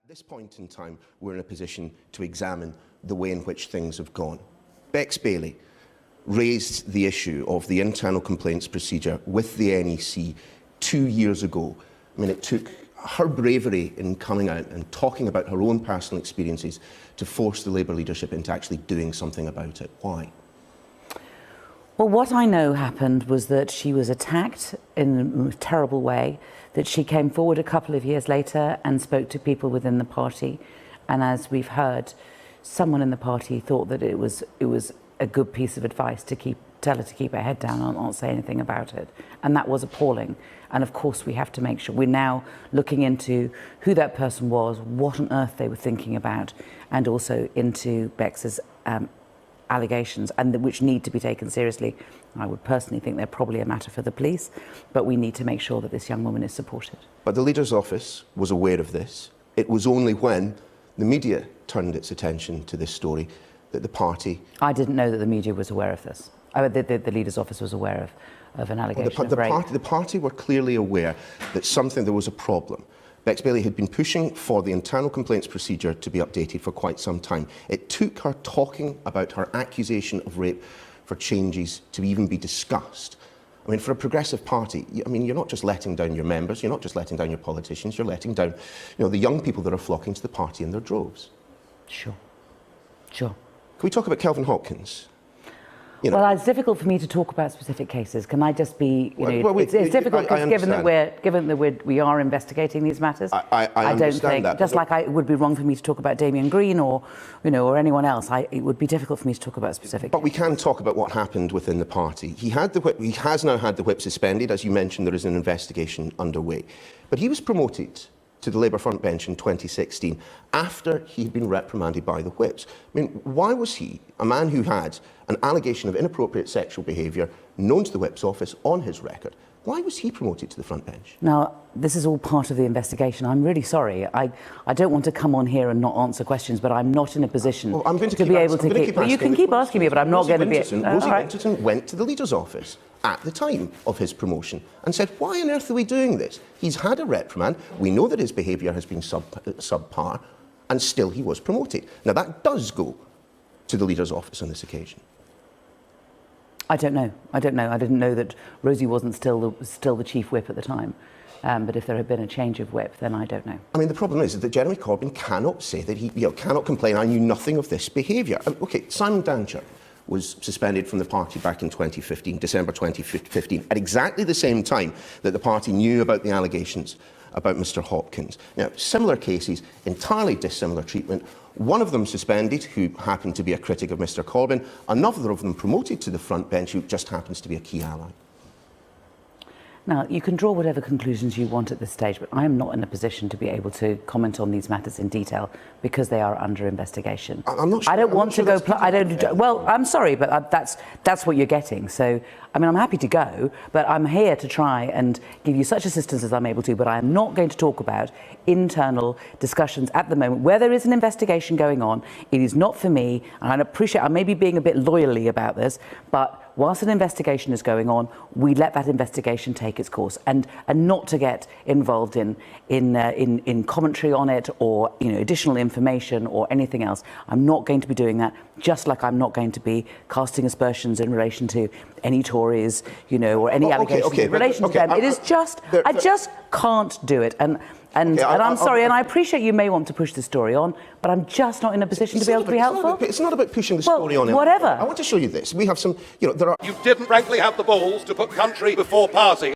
At this point in time, we're in a position to examine the way in which things have gone. Bex Bailey raised the issue of the internal complaints procedure with the NEC 2 years ago. I mean, it took her bravery in coming out and talking about her own personal experiences to force the Labour leadership into actually doing something about it. Why? Well, what I know happened was that she was attacked in a terrible way, that she came forward a couple of years later and spoke to people within the party. And as we've heard, someone in the party thought that it was a good piece of advice to tell her to keep her head down and not say anything about it. And that was appalling. And of course, we have to make sure we're now looking into who that person was, what on earth they were thinking about, and also into Bex's allegations, and which need to be taken seriously. I would personally think they're probably a matter for the police, but we need to make sure that this young woman is supported. But the Leader's office was aware of this. It was only when the media turned its attention to this story that the party... I didn't know that the media was aware of this. The Leader's office was aware of an allegation of rape. The party were clearly aware that there was a problem. Bex Bailey had been pushing for the internal complaints procedure to be updated for quite some time. It took her talking about her accusation of rape for changes to even be discussed. I mean, for a progressive party, I mean, you're not just letting down your members, you're not just letting down your politicians, you're letting down, the young people that are flocking to the party in their droves. Sure. Can we talk about Kelvin Hopkins? Well, it's difficult for me to talk about specific cases. Can I just be, it's difficult because given that we are investigating these matters. I don't think that. Just like it would be wrong for me to talk about Damien Green or anyone else. It would be difficult for me to talk about specific. But we can talk about what happened within the party. He has now had the whip suspended. As you mentioned, there is an investigation underway. But he was promoted to the Labour front bench in 2016 after he had been reprimanded by the whips. I mean, why was he, a man who had an allegation of inappropriate sexual behaviour known to the whip's office on his record, why was he promoted to the front bench? Now, this is all part of the investigation. I'm really sorry. I don't want to come on here and not answer questions, but I'm not in a position to be able to keep... Well, you can keep asking me, but I'm not going to be... Rosie Winterton went to the Leader's office at the time of his promotion and said, why on earth are we doing this? He's had a reprimand. We know that his behaviour has been subpar, and still he was promoted. Now, that does go to the Leader's office on this occasion. I don't know. I didn't know that Rosie wasn't still the chief whip at the time. But if there had been a change of whip, then I don't know. I mean, the problem is that Jeremy Corbyn cannot say that he cannot complain, I knew nothing of this behaviour. OK, Simon Dancher was suspended from the party back in 2015, December 2015, at exactly the same time that the party knew about the allegations about Mr Hopkins. Now, similar cases, entirely dissimilar treatment. One of them suspended, who happened to be a critic of Mr Corbyn. Another of them promoted to the front bench, who just happens to be a key ally. Now, you can draw whatever conclusions you want at this stage, but I am not in a position to be able to comment on these matters in detail because they are under investigation. I'm not sure. I don't want to go... Well, I'm sorry, but that's what you're getting. So, I mean, I'm happy to go, but I'm here to try and give you such assistance as I'm able to, but I am not going to talk about internal discussions at the moment where there is an investigation going on. It is not for me, and I appreciate I may be being a bit loyally about this, but whilst an investigation is going on, we let that investigation take its course, and not to get involved in commentary on it or additional information or anything else. I'm not going to be doing that. Just like I'm not going to be casting aspersions in relation to any Tories, or any allegations in relation to them. It is just I just can't do it, and I'm sorry, and I appreciate you may want to push the story on, but I'm just not in a position to be able to be helpful. It's not about pushing the story on. Whatever. I want to show you this. We have some, You didn't frankly have the balls to put country before party.